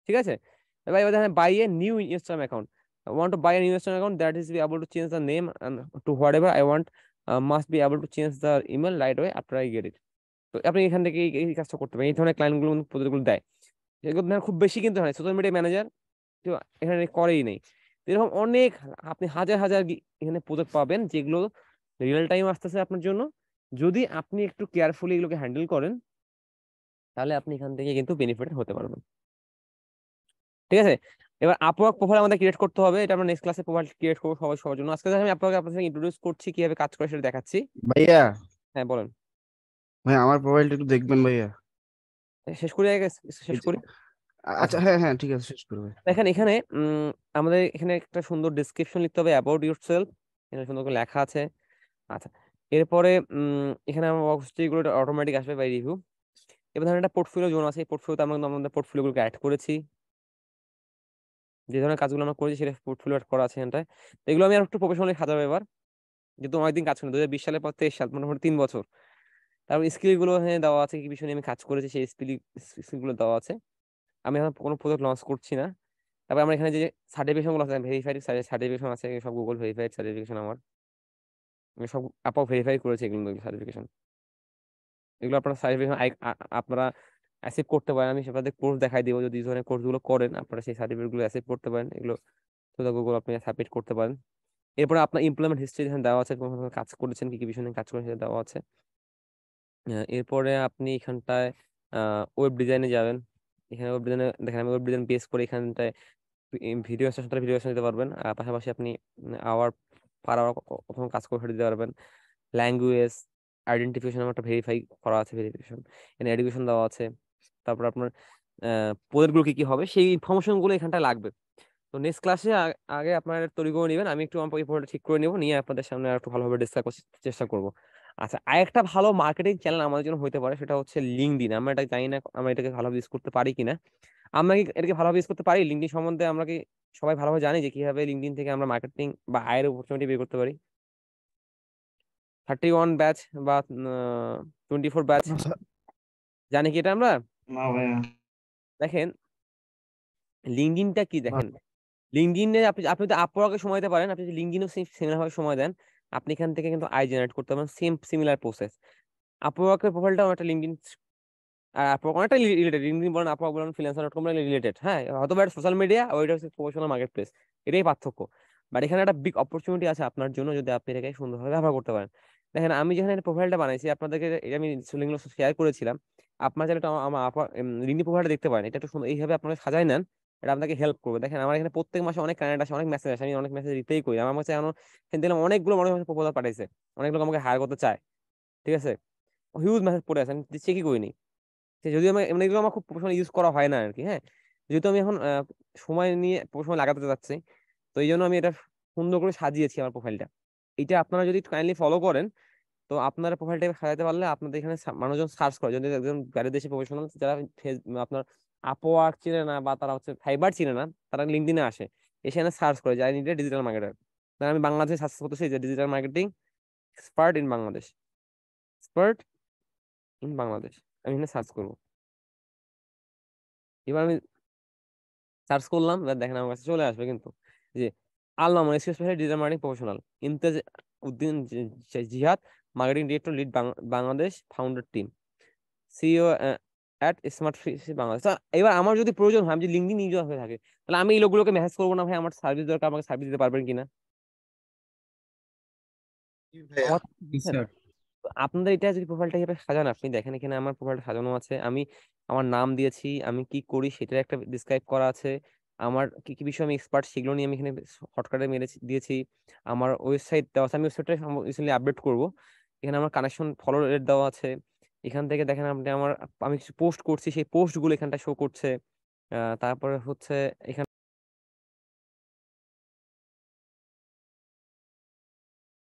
ঠিক আছে? এবার দেখেন buy a new Instagram account, want to buy a new Instagram account that is be able to change the name and to whatever I want, must be able to change the email right away after I get it. তো আপনি এখান থেকে এই কাজটা করতে পারেন, এই ধরনের ক্লায়েন্টগুলো প্রজেক্টগুলো দেয়। এগুলো ধরেন খুব বেশি কিন্তু হয়, সোশ্যাল মিডিয়া ম্যানেজার কেউ এখানে করেই নেই। তো এরকম অনেক আপনি হাজার হাজার এখানে প্রজেক্ট পাবেন যেগুলো রিয়েল টাইম আসতেছে আপনার জন্য। যদি আপনি একটু কেয়ারফুলি এগুলোকে হ্যান্ডেল করেন তাহলে আপনি এখান থেকে কিন্তু বেনিফিট হতে পারবেন। ঠিক আছে? এবার আপওয়ার্ক প্রোফাইল আমাদের ক্রিয়েট করতে হবে, এটা আমরা নেক্সট ক্লাসে প্রোফাইল ক্রিয়েট করবো সবাই সবার জন্য। আজকে আমি আপনাকে আপনার সাথে ইন্ট্রোডিউস করছি কিভাবে কাজ করে সেটা দেখাচ্ছি। ভাইয়া, হ্যাঁ বলেন। ভাই আমার প্রোফাইলটা একটু দেখবেন ভাইয়া। শেষ করে এই শেষ যে করি। আচ্ছা, আচ্ছা হ্যাঁ হ্যাঁ ঠিক আছে, শেষ করবে। দেখেন এখানে আমাদের এখানে একটা সুন্দর ডিসক্রিপশন লিখতে হবে অ্যাবাউট ইউর সেলফ, এখানে সুন্দর করে লেখা আছে। আচ্ছা এরপরে এখানে আমার গুলো অটোমেটিক আসবে বাই রিভিউ। এবার ধরেন একটা পোর্টফোলিও জোন আছে, এই পোর্টফোলিওতে আমরা কিন্তু আমাদের পোর্টফোলিওগুলোকে অ্যাড করেছি, যে ধরনের কাজগুলো আমরা করেছি সেটা পোর্টফোলিও অ্যাড করা আছে এখানটায়। তো এগুলো আমি আর একটু প্রফেশনালি সাজাবো এবার, যেহেতু অনেকদিন কাজ করি 2020 সালের পর 23 সাল, মোটামুটি 3 বছর। তারপর স্কিল গুলো এখানে দেওয়া আছে, কি বিষয় নিয়ে আমি কাজ করেছি সেই স্কিল গুলো দেওয়া আছে। আমি এখন কোনো প্রজেক্ট লঞ্চ করছি না। তারপর আমরা এখানে যে সার্টিফিকেশন গুলো আছে, ভেরিফাইড সার্টিফিকেশন আছে, সব গুগল ভেরিফাইড সার্টিফিকেশন আমার, আমি সব আপও ভেরিফাই করেছি এগুলো সার্টিফিকেশন। এগুলো আপনারা সার্টিফিকেশন আপনারা অ্যাসিভ করতে পারেন, আমি সেটাতে কোর্স দেখাই দিব, যদি এই ধরনের কোর্স গুলো করেন আপনারা সেই সার্টিফিকেট গুলো অ্যাসিভ করতে পারেন, এগুলো তো গুগল আপনি সাবমিট করতে পারেন। এরপরে আপনার ইমপ্লয়মেন্ট হিস্ট্রি এখানে দেওয়া আছে, কোন কোন কাজ করেছেন, কি কি বিষয় নিয়ে কাজ করেছেন সেটা দেওয়া আছে। এরপরে আপনি এখানটায় ওয়েব ডিজাইনে যাবেন, এখানে ওয়েব ডিজাইনে দেখেন আমি ওয়েব ডিজাইন বেস করে এখানটায় ভিডিও সাথে ভিডিও দিতে পারবেন। আর পাশাপাশি আপনি আওয়ার পার আওয়ার কখন কাজ করে সেটা দিতে পারবেন। ল্যাঙ্গুয়েজ আইডেন্টিফিকেশন একটা ভেরিফাই করা আছে, ভেরিফিকেশন এখানে এডুকেশন দেওয়া আছে। তারপর আপনার প্রজেক্ট গুলো কি কি হবে সেই ইনফরমেশন গুলো এখানটায় লাগবে। তো নেক্সট ক্লাসে আগে আপনারা তৈরি করে নেবেন, আমি একটু আমার পরিপূর্ণ ঠিক করে নেবো, নিয়ে আপনাদের সামনে আর একটু ভালোভাবে ডিসকাস করার চেষ্টা করবো। আচ্ছা আরেকটা ভালো মার্কেটিং চ্যানেল আমাদের জন্য হতে পারে সেটা হচ্ছে লিঙ্কডইন। আমরা এটা জানি না আমরা এটাকে ভালোভাবে ইউজ করতে পারি কিনা। আমরা কি এটাকে ভালোভাবে ইউজ করতে পারি? লিঙ্কডইন সম্বন্ধে আমরা কি সবাই ভালোভাবে জানি যে কিভাবে লিঙ্কডইন থেকে আমরা মার্কেটিং বা আয়ের অপরচুনিটি বের করতে পারি? 31 ব্যাচ বা 24 ব্যাচ, আচ্ছা, জানি কি এটা আমরা? না ভাইয়া। দেখেন লিঙ্কডইনটা কি, না। দেখেন লিঙ্কডইনে আপনি আপনি তো আপওয়ার্কে সময় দিতে পারেন, আপনি যদি লিঙ্কডইনও সিমিলার ভাবে সময় দেন আপনি এখান থেকে কিন্তু আই জেনারেট করতে পারেন, সেম সিমিলার প্রসেস। আপওয়ার্কের প্রোফাইলটাও একটা লিঙ্কডইন, আর আপওয়ার্ক অনেকটা রিলেটেড, লিঙ্কডইন বলেন আপওয়ার্ক বলেন ফ্রিল্যান্সার.কম রিলেটেড, হ্যাঁ হয়তো এটা সোশ্যাল মিডিয়া ওইটা হচ্ছে প্রফেশনাল মার্কেট প্লেস, এটাই পার্থক্য। বাট এখানে একটা বিগ অপরচুনিটি আছে আপনার জন্য যদি আপনি এটাকে সুন্দরভাবে ব্যবহার করতে পারেন। দেখেন আমি যেখানে প্রোফাইলটা বানাইছি আপনাদেরকে, এটা আমি লিঙ্কগুলো শেয়ার করেছিলাম, আপনার চাইলে একটু আমার লিঙ্কডইন প্রোফাইলটা দেখতে পারেন, এটা একটু সুন্দর এইভাবে আপনারা সাজাই নেন, এটা আপনাকে হেল্প করবে। দেখেন আমার এখানে প্রত্যেক মাসে অনেক কানেক্ট আসে, অনেক মেসেজ আসে, আমি অনেক মেসেজ রিপ্লাই করি, আমার কাছে এখন দেখলাম অনেকগুলো মানুষ প্রপোজাল পাঠাইছে, অনেক লোক আমাকে হায়ার করতে চায়। ঠিক আছে? হিউজ মেসেজ পড়ে আছে, আমি চেকই করিনি। যদিও আমি এমনি এগুলো আমার খুব প্রফেশনাল ইউজ করা হয় না আর কি, হ্যাঁ যেহেতু আমি এখন সময় নিয়ে সময় লাগাতে যাচ্ছি, তো এই জন্য আমি এটা সুন্দর করে সাজিয়েছি আমার প্রোফাইলটা। এটা আপনারা যদি কাইন্ডলি ফলো করেন, তো আপনার প্রোফাইলটাকে সাজাতে পারলে আপনাদের এখানে মানুষজন সার্চ করে, যদি একজন বাইরের দেশে প্রফেশনাল যারা আপনার আপওয়ার্ক চিনে না বা তারা হচ্ছে ফাইবার চিনে না, তারা লিঙ্কডইনে আসে, এখানে সার্চ করে যাই নিডে ডিজিটাল মার্কেটার। আমি বাংলাদেশে সার্চ করতেছি যে digital marketing expert in Bangladesh, expert in Bangladesh, আমি এখানে সার্চ করবো। এবার আমি সার্চ করলাম, এবার দেখেন আমার কাছে চলে আসবে কিন্তু যে Allah specially digital marketing professional Imtiaz Uddin Jihad, marketing director lead Bangladesh founder team, CEO at smart fishy Bangladesh. তা এবার আমার যদি প্রয়োজন হয়, আমি যদি লিঙ্কডিন ইউজার হয়ে থাকে, তাহলে আমি এই লোকগুলোকে মেসেজ করবো না ভাই আমার সার্ভিস দরকার, আমাকে সার্ভিস দিতে পারবেন কিনা? জি ভাইয়া। আমার জি বুঝছেন? স্যার। তো আপনাদের এটা যদি প্রোফাইলটা হিসেবে সাজান, আপনি দেখেন এখানে আমার প্রোফাইলটা সাজানো আছে, আমি আমার নাম দিয়েছি, আমি কি করি সেটা একটা ডিসক্রাইব করা আছে, আমার কি কি বিষয় আমি এক্সপার্ট সেগুলো নিয়ে আমি এখানে শর্টকাটে মেরে দিয়েছি, আমার ওয়েবসাইট দেওয়া আছে, আমি ওয়েবসাইটটা রিসেন্টলি আপডেট করবো, এখানে আমার কানেকশন ফলো রেট দেওয়া আছে। এখান থেকে দেখেন আপনি আমার আমি কিছু পোস্ট করছি সেই পোস্টগুলো এখানটা শো করছে। তারপরে হচ্ছে এখানে